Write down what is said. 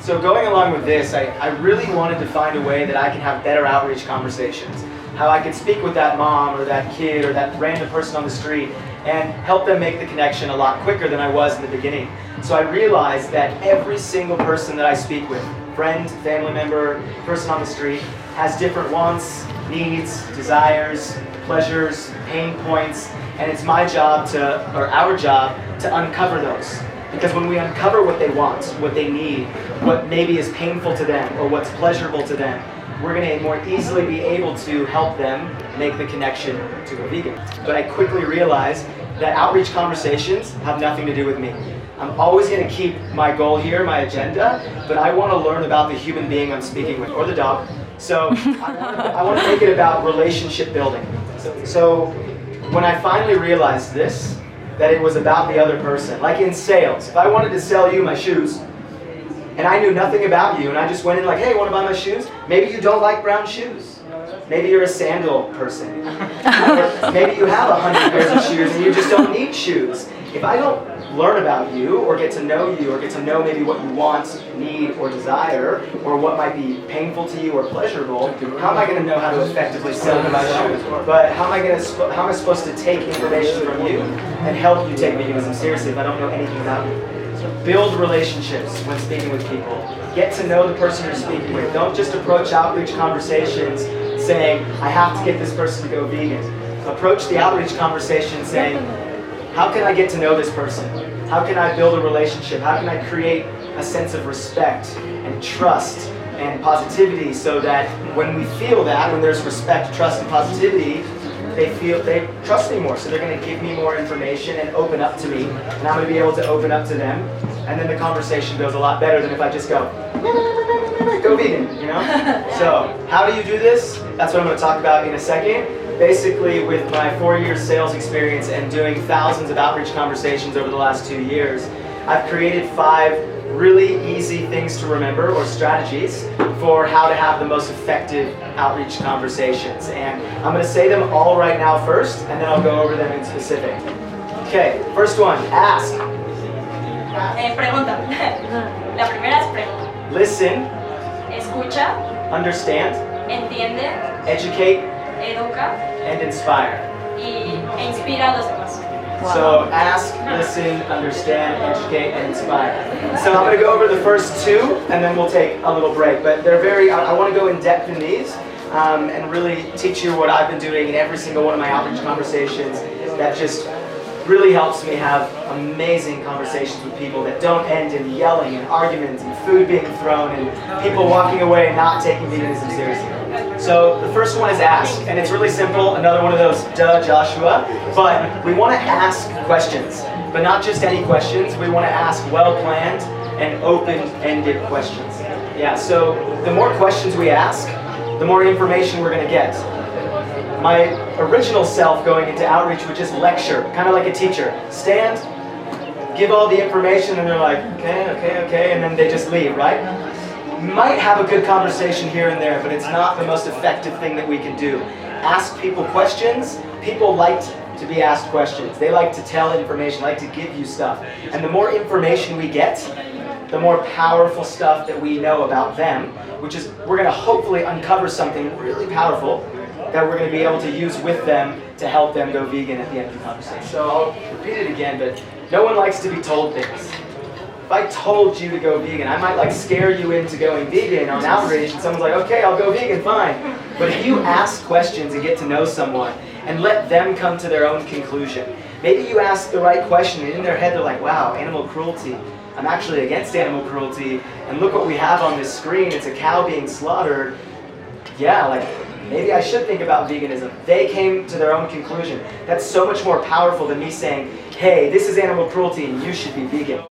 So going along with this, I really wanted to find a way that I can have better outreach conversations. How I could speak with that mom or that kid or that random person on the street and help them make the connection a lot quicker than I was in the beginning. So I realized that every single person that I speak with, friend, family member, person on the street, has different wants, needs, desires, pleasures, pain points, and it's my job or our job to uncover those. Because when we uncover what they want, what they need, what maybe is painful to them or what's pleasurable to them, we're going to more easily be able to help them make the connection to go vegan. But I quickly realized that outreach conversations have nothing to do with me. I'm always going to keep my goal here, my agenda, but I want to learn about the human being I'm speaking with, or the dog. So I want to make it about relationship building. So when I finally realized this, that it was about the other person, like in sales, if I wanted to sell you my shoes, and I knew nothing about you, and I just went in like, hey, want to buy my shoes? Maybe you don't like brown shoes. Maybe you're a sandal person. Or maybe you have 100 pairs of shoes and you just don't need shoes. If I don't learn about you, or get to know you, or get to know maybe what you want, need, or desire, or what might be painful to you or pleasurable, how am I going to know how to effectively sell you my shoes? But how am I supposed to take information from you and help you take veganism seriously if I don't know anything about you? Build relationships when speaking with people. Get to know the person you're speaking with. Don't just approach outreach conversations saying, I have to get this person to go vegan. Approach the outreach conversation saying, how can I get to know this person? How can I build a relationship? How can I create a sense of respect and trust and positivity so that when we feel that, when there's respect, trust, and positivity, they trust me more, so they're going to give me more information and open up to me, and I'm going to be able to open up to them, and then the conversation goes a lot better than if I just go vegan, you know? So, how do you do this? That's what I'm going to talk about in a second. Basically, with my 4 years sales experience and doing thousands of outreach conversations over the last 2 years, I've created 5 really easy things to remember, or strategies, for how to have the most effective outreach conversations. And I'm going to say them all right now first, and then I'll go over them in specific. Okay, first one, ask. Pregunta. La primera es pregunta. Listen. Escucha. Understand. Entiende. Educate. Educa. And inspire. E inspira a los demás. Wow. So ask, listen, understand, educate, and inspire. So I'm going to go over the first 2, and then we'll take a little break. But they're I want to go in depth in these and really teach you what I've been doing in every single one of my outreach conversations that just really helps me have amazing conversations with people that don't end in yelling and arguments and food being thrown and people walking away and not taking veganism seriously. So the first one is ask, and it's really simple, another one of those duh Joshua, but we want to ask questions, but not just any questions. We want to ask well-planned and open-ended questions. Yeah, so the more questions we ask, the more information we're going to get. My original self going into outreach would just lecture, kind of like a teacher. Stand, give all the information, and they're like, okay, and then they just leave, right? Might have a good conversation here and there, but it's not the most effective thing that we can do. Ask people questions. People like to be asked questions. They like to tell information, like to give you stuff. And the more information we get, the more powerful stuff that we know about them, which is, we're going to hopefully uncover something really powerful that we're going to be able to use with them to help them go vegan at the end of the conversation. So I'll repeat it again, but no one likes to be told things. If I told you to go vegan, I might like scare you into going vegan on outreach, and someone's like, okay, I'll go vegan, fine. But if you ask questions and get to know someone and let them come to their own conclusion, maybe you ask the right question and in their head they're like, wow, animal cruelty. I'm actually against animal cruelty, and look what we have on this screen, it's a cow being slaughtered. Yeah, like, maybe I should think about veganism. They came to their own conclusion. That's so much more powerful than me saying, hey, this is animal cruelty and you should be vegan.